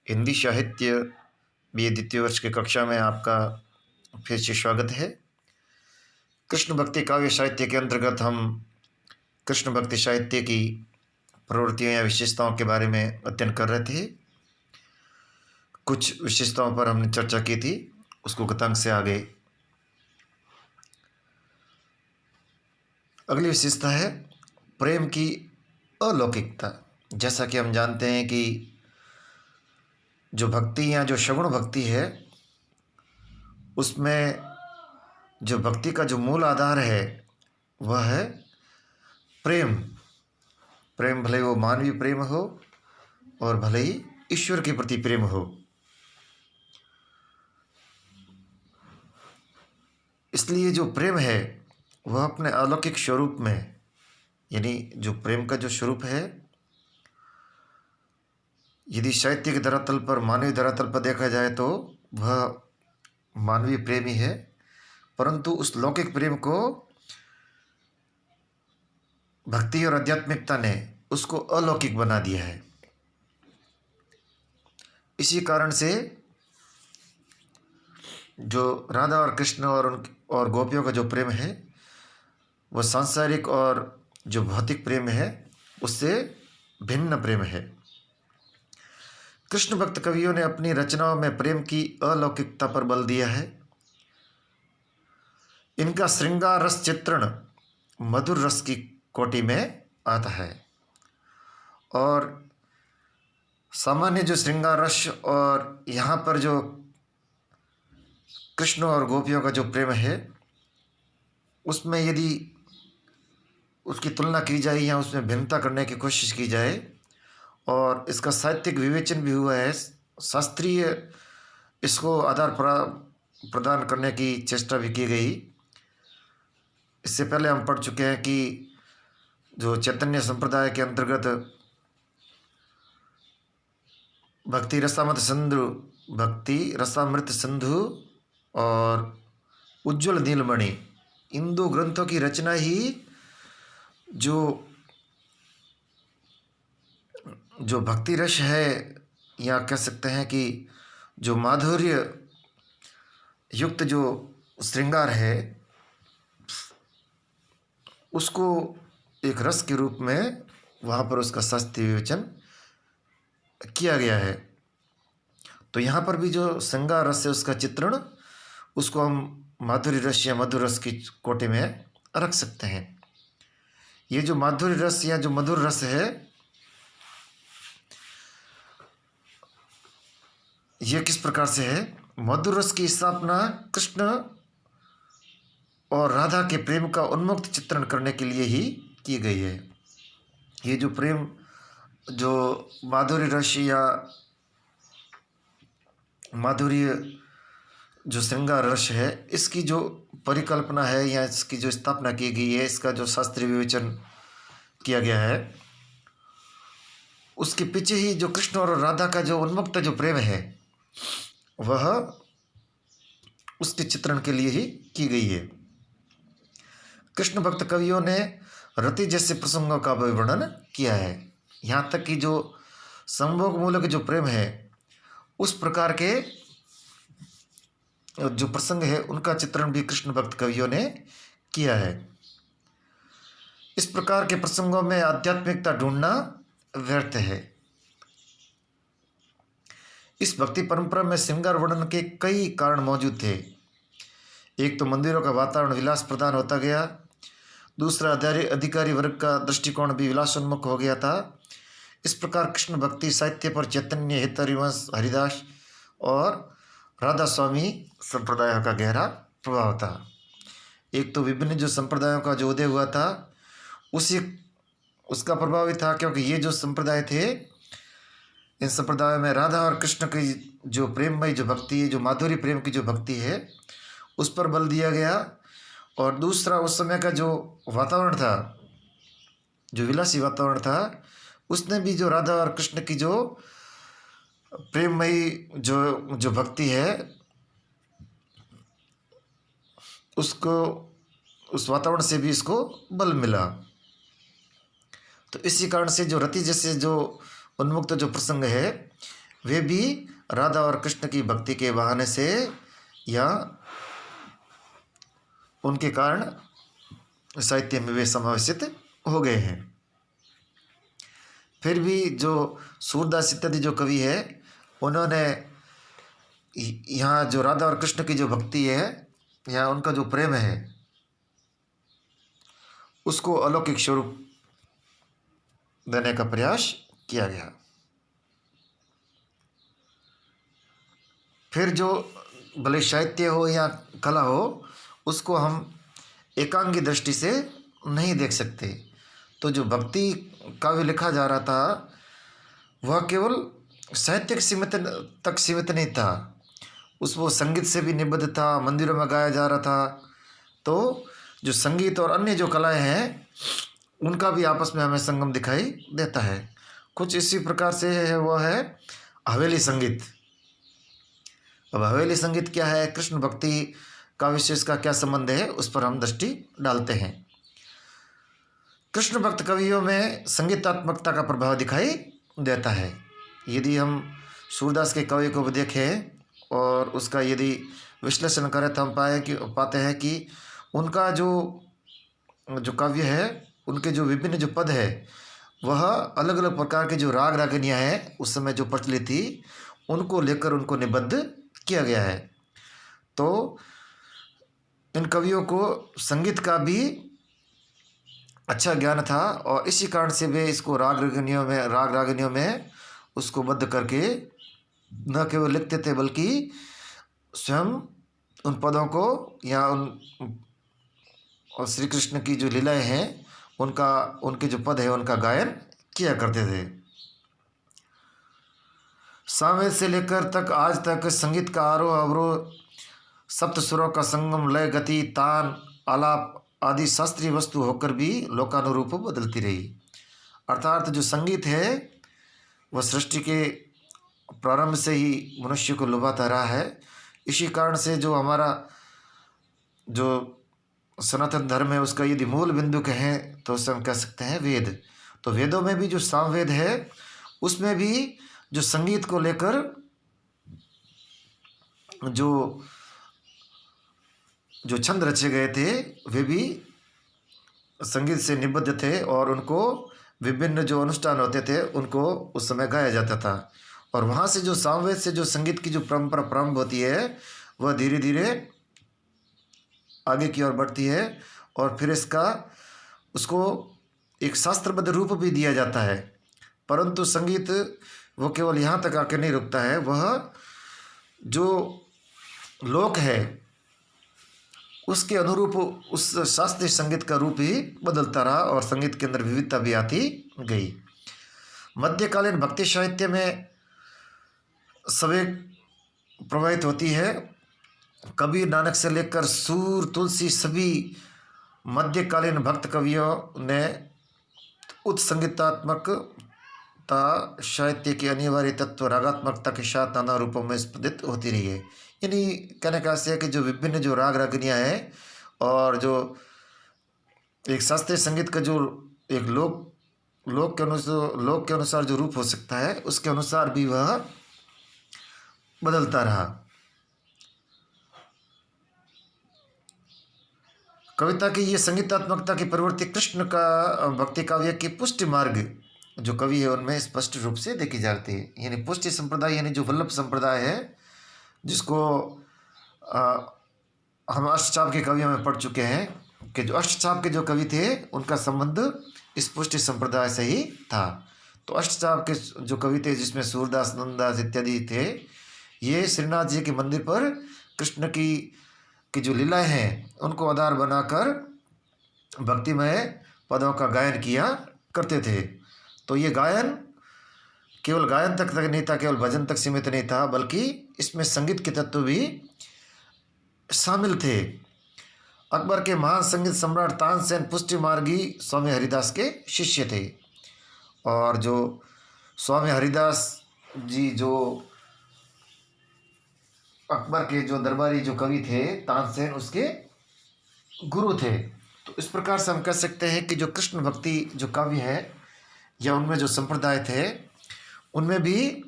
हिंदी साहित्य BA द्वितीय वर्ष की कक्षा में आपका फिर से स्वागत है। कृष्ण भक्ति काव्य साहित्य के अंतर्गत हम कृष्ण भक्ति साहित्य की प्रवृत्तियों या विशेषताओं के बारे में अध्ययन कर रहे थे। कुछ विशेषताओं पर हमने चर्चा की थी, उसको गतांक से आगे अगली विशेषता है प्रेम की अलौकिकता। जैसा कि हम जानते हैं कि जो भक्ति या जो सगुण भक्ति है, उसमें जो भक्ति का जो मूल आधार है वह है प्रेम। प्रेम भले वो मानवीय प्रेम हो और भले ही ईश्वर के प्रति प्रेम हो। इसलिए जो प्रेम है वह अपने अलौकिक स्वरूप में, यानी जो प्रेम का जो स्वरूप है, यदि साहित्य के धरातल पर, मानवीय धरातल पर देखा जाए तो वह मानवीय प्रेम ही है, परंतु उस लौकिक प्रेम को भक्ति और आध्यात्मिकता ने उसको अलौकिक बना दिया है। इसी कारण से जो राधा और कृष्ण और गोपियों का जो प्रेम है वह सांसारिक और जो भौतिक प्रेम है उससे भिन्न प्रेम है। कृष्ण भक्त कवियों ने अपनी रचनाओं में प्रेम की अलौकिकता पर बल दिया है। इनका श्रृंगार रस चित्रण मधुर रस की कोटि में आता है और सामान्य जो श्रृंगार रस और यहाँ पर जो कृष्ण और गोपियों का जो प्रेम है उसमें यदि उसकी तुलना की जाए या उसमें भिन्नता करने की कोशिश की जाए और इसका साहित्यिक विवेचन भी हुआ है, शास्त्रीय इसको आधार प्रदान करने की चेष्टा भी की गई। इससे पहले हम पढ़ चुके हैं कि जो चैतन्य संप्रदाय के अंतर्गत भक्ति रसामृत सिंधु और उज्ज्वल नीलमणि, इन दो ग्रंथों की रचना ही जो भक्ति रस है, या कह सकते हैं कि जो माधुर्य युक्त जो श्रृंगार है उसको एक रस के रूप में वहाँ पर उसका शास्त्रीय विवेचन किया गया है। तो यहाँ पर भी जो श्रृंगार रस है उसका चित्रण, उसको हम माधुर्य रस या मधुर रस की कोटि में रख सकते हैं। ये जो माधुर्य रस या जो मधुर रस है, ये किस प्रकार से है? मधुर रस की स्थापना कृष्ण और राधा के प्रेम का उन्मुक्त चित्रण करने के लिए ही की गई है। ये जो प्रेम, जो माधुर्य रस या माधुर्य जो श्रृंगार रस है, इसकी जो परिकल्पना है या इसकी जो स्थापना की गई है, इसका जो शास्त्रीय विवेचन किया गया है, उसके पीछे ही जो कृष्ण और राधा का जो उन्मुक्त जो प्रेम है वह उसके चित्रण के लिए ही की गई है। कृष्ण भक्त कवियों ने रति जैसे प्रसंगों का वर्णन किया है। यहाँ तक कि जो संभोग मूलक जो प्रेम है उस प्रकार के जो प्रसंग है उनका चित्रण भी कृष्ण भक्त कवियों ने किया है। इस प्रकार के प्रसंगों में आध्यात्मिकता ढूंढना व्यर्थ है। इस भक्ति परंपरा में श्रृंगार वर्णन के कई कारण मौजूद थे। एक तो मंदिरों का वातावरण विलास प्रदान होता गया, दूसरा अधिकारी वर्ग का दृष्टिकोण भी विलासोन्मुख हो गया था। इस प्रकार कृष्ण भक्ति साहित्य पर चैतन्य, हितहरिवंश, हरिदास और राधा स्वामी संप्रदायों का गहरा प्रभाव था। एक तो विभिन्न जो संप्रदायों का जो उदय हुआ था उसका प्रभाव ही था, क्योंकि ये जो संप्रदाय थे, इन संप्रदायों में राधा और कृष्ण की जो प्रेममयी जो भक्ति है, जो माधुर्य प्रेम की जो भक्ति है, उस पर बल दिया गया। और दूसरा, उस समय का जो वातावरण था, जो विलासी वातावरण था, उसने भी जो राधा और कृष्ण की जो प्रेममयी जो भक्ति है उसको, उस वातावरण से भी इसको बल मिला। तो इसी कारण से जो रति जैसे जो उन्मुक्त जो प्रसंग है, वे भी राधा और कृष्ण की भक्ति के बहाने से या उनके कारण साहित्य में वे समावेशित हो गए हैं। फिर भी जो सूरदास इत्यादि जो कवि है, उन्होंने यहाँ जो राधा और कृष्ण की जो भक्ति है या उनका जो प्रेम है उसको अलौकिक स्वरूप देने का प्रयास किया गया। फिर जो भले साहित्य हो या कला हो, उसको हम एकांगी दृष्टि से नहीं देख सकते। तो जो भक्ति काव्य लिखा जा रहा था वह केवल साहित्य तक सीमित नहीं था, वो संगीत से भी निबद्ध था, मंदिरों में गाया जा रहा था। तो जो संगीत और अन्य जो कलाएं हैं उनका भी आपस में हमें संगम दिखाई देता है। कुछ इसी प्रकार से है, वह है हवेली संगीत। अब हवेली संगीत क्या है, कृष्ण भक्ति का विशेष का क्या संबंध है, उस पर हम दृष्टि डालते हैं। कृष्ण भक्त कवियों में संगीतात्मकता का प्रभाव दिखाई देता है। यदि हम सूरदास के कवि को भी देखें और उसका यदि विश्लेषण करें तो हम पाते हैं कि उनका जो काव्य है, उनके जो विभिन्न जो पद है, वह अलग अलग प्रकार के जो राग रागिनियाँ हैं उस समय जो प्रचलित थी, उनको लेकर उनको निबद्ध किया गया है। तो इन कवियों को संगीत का भी अच्छा ज्ञान था और इसी कारण से वे इसको राग रागिनियों में उसको बद्ध करके न केवल लिखते थे बल्कि स्वयं उन पदों को या और श्री कृष्ण की जो लीलाएं हैं उनके जो पद है उनका गायन किया करते थे। सामवेद से लेकर तक आज तक संगीत का आरोह अवरोह, सप्त सुरों का संगम, लय, गति, तान, आलाप आदि शास्त्रीय वस्तु होकर भी लोकानुरूप बदलती रही। अर्थात जो संगीत है वह सृष्टि के प्रारंभ से ही मनुष्य को लुभाता रहा है। इसी कारण से जो हमारा जो सनातन धर्म है उसका यदि मूल बिंदु कहें तो उसे हम कह सकते हैं वेद। तो वेदों में भी जो सामवेद है उसमें भी जो संगीत को लेकर जो छंद रचे गए थे वे भी संगीत से निबद्ध थे और उनको विभिन्न जो अनुष्ठान होते थे उनको उस समय गाया जाता था। और वहाँ से जो सामवेद से जो संगीत की जो परंपरा प्रारंभ होती है वह धीरे धीरे आगे की ओर बढ़ती है और फिर उसको एक शास्त्रबद्ध रूप भी दिया जाता है। परंतु संगीत वो केवल यहाँ तक आकर नहीं रुकता है, वह जो लोक है उसके अनुरूप उस शास्त्रीय संगीत का रूप ही बदलता रहा और संगीत के अंदर विविधता भी आती गई। मध्यकालीन भक्ति साहित्य में सवेग प्रवाहित होती है। कबीर, नानक से लेकर सूर, तुलसी सभी मध्यकालीन भक्त कवियों ने उच्च संगीतात्मकता साहित्य के अनिवार्य तत्व रागात्मकता के साथ नाना रूपों में स्फुरित होती रही है। यानी कहने का आशय है कि जो विभिन्न जो राग रागिनियाँ हैं और जो एक शास्त्रीय संगीत का जो एक लोक के अनुसार जो रूप हो सकता है उसके अनुसार भी वह बदलता रहा। कविता की ये संगीतात्मकता की प्रवृत्ति कृष्ण का भक्ति काव्य की पुष्टि मार्ग जो कवि है उनमें स्पष्ट रूप से देखी जाती है। यानी पुष्टि संप्रदाय यानी जो वल्लभ संप्रदाय है जिसको हम अष्टचाप के कवियों में पढ़ चुके हैं कि जो अष्टचाप के जो कवि थे उनका संबंध इस पुष्टि संप्रदाय से ही था। तो अष्टचाप के जो कवि थे जिसमें सूरदास, नंददास इत्यादि थे, ये श्रीनाथ जी के मंदिर पर कृष्ण की जो लीलाएं हैं उनको आधार बनाकर भक्तिमय पदों का गायन किया करते थे। तो ये गायन केवल गायन तक नहीं था, केवल भजन तक सीमित नहीं था, बल्कि इसमें संगीत के तत्व भी शामिल थे। अकबर के महान संगीत सम्राट तानसेन पुष्टि मार्गी स्वामी हरिदास के शिष्य थे और जो स्वामी हरिदास जी जो अकबर के जो दरबारी जो कवि थे तानसेन उसके गुरु थे। तो इस प्रकार से हम कह सकते हैं कि जो कृष्ण भक्ति जो काव्य है या उनमें जो संप्रदाय थे उनमें भी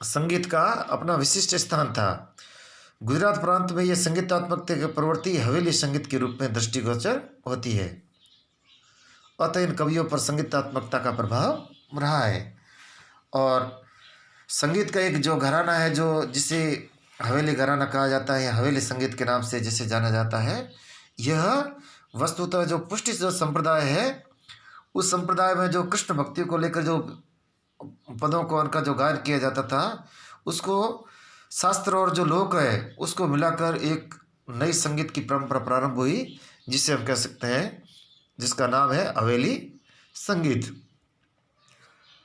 संगीत का अपना विशिष्ट स्थान था। गुजरात प्रांत में यह संगीतात्मक प्रवृत्ति हवेली संगीत के रूप में दृष्टिगोचर होती है। अतः इन कवियों पर संगीतात्मकता का प्रभाव रहा है। और संगीत का एक जो घराना है, जो जिसे हवेली घराना कहा जाता है, हवेली संगीत के नाम से जिसे जाना जाता है, यह वस्तुतः जो पुष्टि जो संप्रदाय है, उस संप्रदाय में जो कृष्ण भक्ति को लेकर जो पदों को उनका जो गायन किया जाता था, उसको शास्त्र और जो लोक है उसको मिलाकर एक नई संगीत की परंपरा प्रारंभ हुई, जिसे हम कह सकते हैं, जिसका नाम है हवेली संगीत।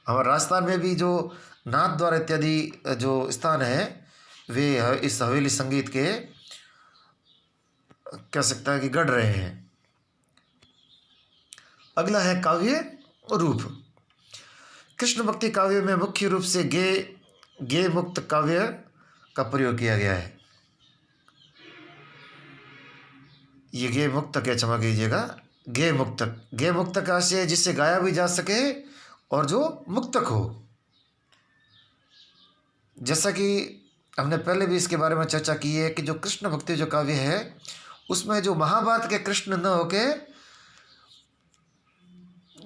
हमारे राजस्थान में भी जो नाथ द्वारा इत्यादि जो स्थान है, वे इस हवेली संगीत के कह सकता है कि गढ़ रहे हैं। अगला है काव्य रूप। कृष्ण भक्ति काव्य में मुख्य रूप से गे मुक्त काव्य का प्रयोग किया गया है। ये गे मुक्त क्या, क्षमा कीजिएगा, गे मुक्तक का आशय जिससे गाया भी जा सके और जो मुक्तक हो। जैसा कि हमने पहले भी इसके बारे में चर्चा की है कि जो कृष्ण भक्ति जो काव्य है, उसमें जो महाभारत के कृष्ण न होके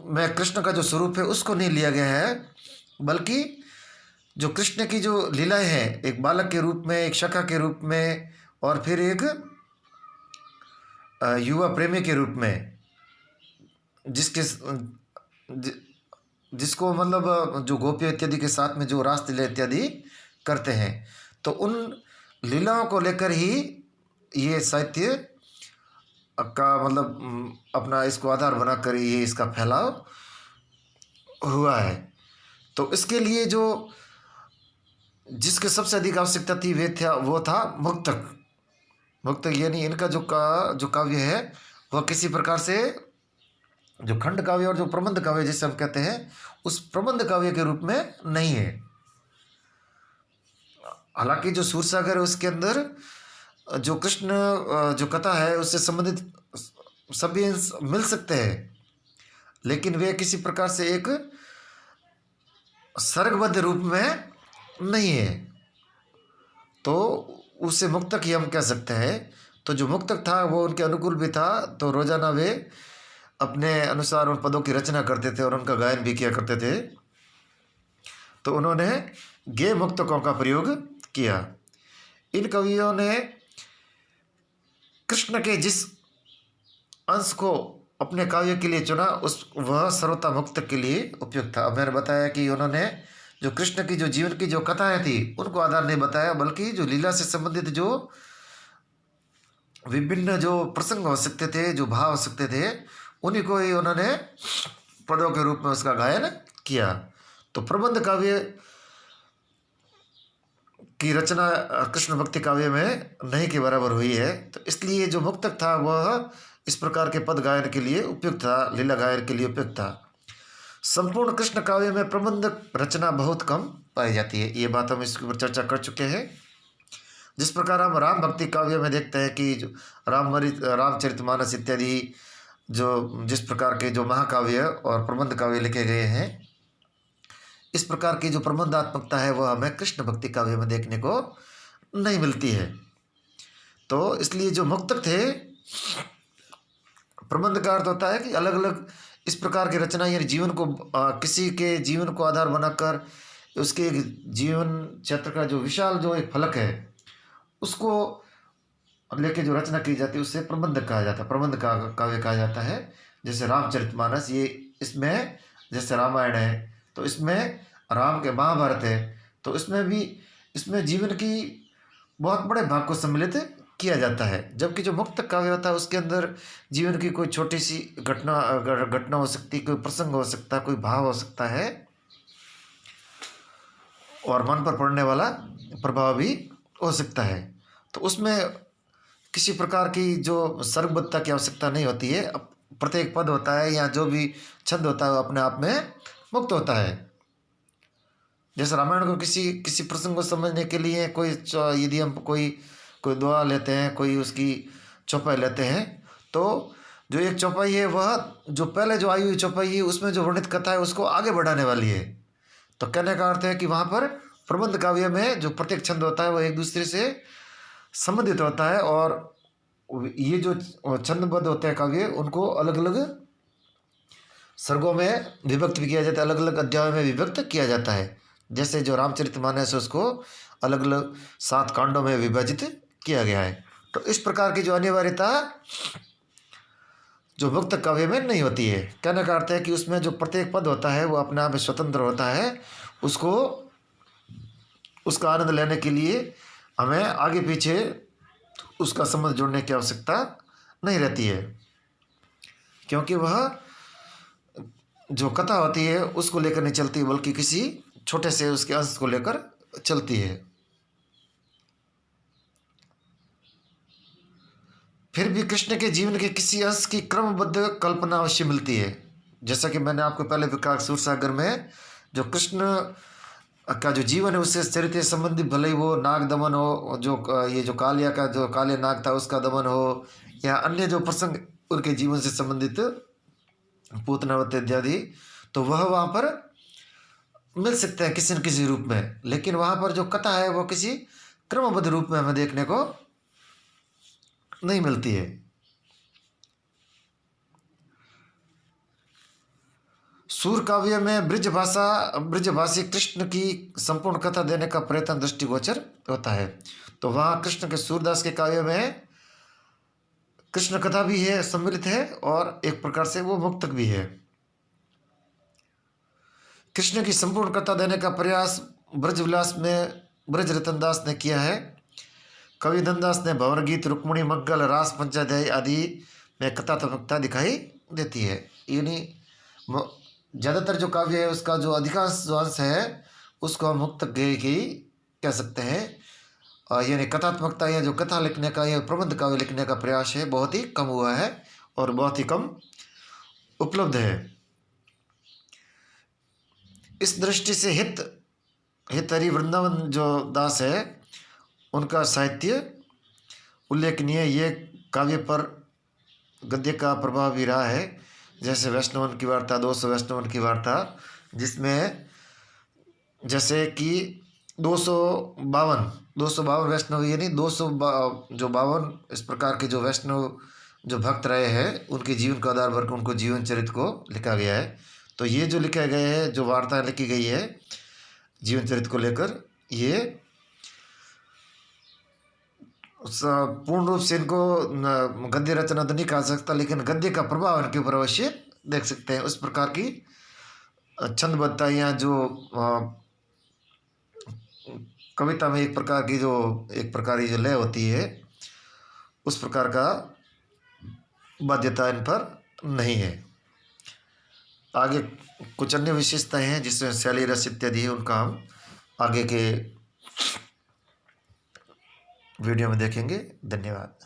में कृष्ण का जो स्वरूप है उसको नहीं लिया गया है, बल्कि जो कृष्ण की जो लीलाएं हैं, एक बालक के रूप में, एक सखा के रूप में, और फिर एक युवा प्रेमी के रूप में, जिसको मतलब जो गोपियों इत्यादि के साथ में जो रास लीला इत्यादि करते हैं, तो उन लीलाओं को लेकर ही ये साहित्य का मतलब अपना इसको आधार बनाकर ये इसका फैलाव हुआ है। तो इसके लिए जो जिसके सबसे अधिक आवश्यकता थी वो था मुक्तक यानी इनका जो काव्य है वह किसी प्रकार से जो खंड काव्य और जो प्रबंध काव्य जिसे हम कहते हैं, उस प्रबंध काव्य के रूप में नहीं है। हालांकि जो सूरसागर है उसके अंदर जो कृष्ण जो कथा है उससे संबंधित सभी अंश मिल सकते हैं, लेकिन वे किसी प्रकार से एक सर्गबद्ध रूप में नहीं है, तो उसे मुक्तक ही हम कह सकते हैं। तो जो मुक्तक था वो उनके अनुकूल भी था, तो रोजाना वे अपने अनुसार उन पदों की रचना करते थे और उनका गायन भी किया करते थे। तो उन्होंने गे मुक्तकों का प्रयोग किया। इन कवियों ने कृष्ण के जिस अंश को अपने काव्य के लिए चुना वह सर्वथा मुक्तक के लिए उपयुक्त था। अब मैंने बताया कि उन्होंने जो कृष्ण की जो जीवन की जो कथाएं थी उनको आधार नहीं बताया, बल्कि जो लीला से संबंधित जो विभिन्न जो प्रसंग हो सकते थे, जो भाव हो सकते थे, उन्हीं को ही उन्होंने पदों के रूप में उसका गायन किया। तो प्रबंध काव्य की रचना कृष्ण भक्ति काव्य में नहीं के बराबर हुई है। तो इसलिए जो मुक्तक था वह इस प्रकार के पद गायन के लिए उपयुक्त था, लीला गायन के लिए उपयुक्त था। संपूर्ण कृष्ण काव्य में प्रबंध रचना बहुत कम पाई जाती है, ये बात हम इसके ऊपर चर्चा कर चुके हैं। जिस प्रकार हम राम भक्ति काव्य में देखते हैं कि जो रामचरितमानस इत्यादि जो जिस प्रकार के जो महाकाव्य और प्रबंध काव्य लिखे गए हैं, इस प्रकार की जो प्रबंधात्मकता है वह हमें कृष्ण भक्ति काव्य में देखने को नहीं मिलती है। तो इसलिए जो मुक्तक थे, प्रबंध का अर्थ होता है कि अलग अलग इस प्रकार की रचना यानी जीवन को किसी के जीवन को आधार बनाकर उसके जीवन क्षेत्र का जो विशाल जो एक फलक है उसको लेके जो रचना की जाती है उसे प्रबंध कहा जाता है, प्रबंध का काव्य कहा जाता है। जैसे रामचरितमानस, ये इसमें जैसे रामायण है तो इसमें राम के महाभारत है, तो इसमें भी इसमें जीवन की बहुत बड़े भाग को सम्मिलित किया जाता है। जबकि जो मुक्तक काव्य होता है उसके अंदर जीवन की कोई छोटी सी घटना हो सकती है, कोई प्रसंग हो सकता है, कोई भाव हो सकता है और मन पर पड़ने वाला प्रभाव भी हो सकता है। तो उसमें किसी प्रकार की जो सर्गबद्धता की आवश्यकता नहीं होती है। प्रत्येक पद होता है या जो भी छंद होता है वो अपने आप में मुक्त होता है। जैसे रामायण को किसी प्रसंग को समझने के लिए कोई यदि हम कोई दुआ लेते हैं, कोई उसकी चौपाई लेते हैं, तो जो एक चौपाई है वह जो पहले जो आई हुई चौपाई है उसमें जो वर्णित कथा है उसको आगे बढ़ाने वाली है। तो कहने का अर्थ है कि वहाँ पर प्रबंध काव्य में जो प्रत्येक छंद होता है वो एक दूसरे से संबंधित होता है, और ये जो छंदबद्ध होते हैं काव्य उनको अलग अलग सर्गों में विभक्त भी किया जाता है, अलग अलग अध्यायों में विभक्त किया जाता है। जैसे जो रामचरितमानस है उसको अलग अलग 7 कांडों में विभाजित किया गया है। तो इस प्रकार की जो अनिवार्यता जो भक्त काव्य में नहीं होती है। कहने का अर्थ है कि उसमें जो प्रत्येक पद होता है वो अपने आप में स्वतंत्र होता है, उसको उसका आनंद लेने के लिए हमें आगे पीछे उसका संबंध जोड़ने की आवश्यकता नहीं रहती है, क्योंकि वह जो कथा होती है उसको लेकर नहीं चलती, बल्कि किसी छोटे से उसके अंश को लेकर चलती है। फिर भी कृष्ण के जीवन के किसी अंश की क्रमबद्ध कल्पना अवश्य मिलती है। जैसा कि मैंने आपको पहले भी कहा, सूरसागर में जो कृष्ण का जो जीवन है उससे चरित्र संबंधी, भले ही वो नाग दमन हो, जो ये जो कालिया का जो काले नाग था उसका दमन हो, या अन्य जो प्रसंग उनके जीवन से संबंधित पूतनावत इत्यादि, तो वह वहाँ पर मिल सकते हैं किसी न किसी रूप में। लेकिन वहाँ पर जो कथा है वो किसी क्रमबद्ध रूप में हमें देखने को नहीं मिलती है। सूर काव्य में ब्रजभाषी कृष्ण की संपूर्ण कथा देने का प्रयत्न दृष्टिगोचर होता है। तो वहाँ कृष्ण के सूरदास के काव्य में कृष्ण कथा भी है, सम्मिलित है, और एक प्रकार से वो मुक्तक भी है। कृष्ण की संपूर्ण कथा देने का प्रयास ब्रजविलास में ब्रज रतनदास ने किया है। कवि धनदास ने भंवर गीत, रुक्मिणी मंगल, रास पंचाध्याय आदि में कथात्मकता दिखाई देती है। यानी ज़्यादातर जो काव्य है उसका जो अधिकांश जो अंश है उसको हम मुक्तक ही कह सकते हैं। यानी कथात्मकता या जो कथा लिखने का या प्रबंध काव्य लिखने का प्रयास है बहुत ही कम हुआ है और बहुत ही कम उपलब्ध है। इस दृष्टि से हित हरि वृंदावन जो दास है उनका साहित्य उल्लेखनीय। ये काव्य पर गद्य का प्रभाव भी रहा है। जैसे वैष्णवन की वार्ता, 200 वैष्णवन की वार्ता, जिसमें जैसे कि 252 वैष्णव, यानी 252 इस प्रकार के जो वैष्णव जो भक्त रहे हैं उनके जीवन का आधार भर उनको जीवन चरित्र को लिखा गया है। तो ये जो लिखा गया है, जो वार्ता लिखी गई है जीवन चरित्र को लेकर, ये पूर्ण रूप से इनको गद्य रचना तो नहीं कहा सकता, लेकिन गद्य का प्रभाव इनके ऊपर अवश्य देख सकते हैं। उस प्रकार की छंदबद्धता या जो कविता में एक प्रकार की जो लय होती है उस प्रकार का बाध्यता इन पर नहीं है। आगे कुछ अन्य विशेषताएं हैं जिसमें शैली, रस इत्यादि है, उनका हम आगे के वीडियो में देखेंगे। धन्यवाद।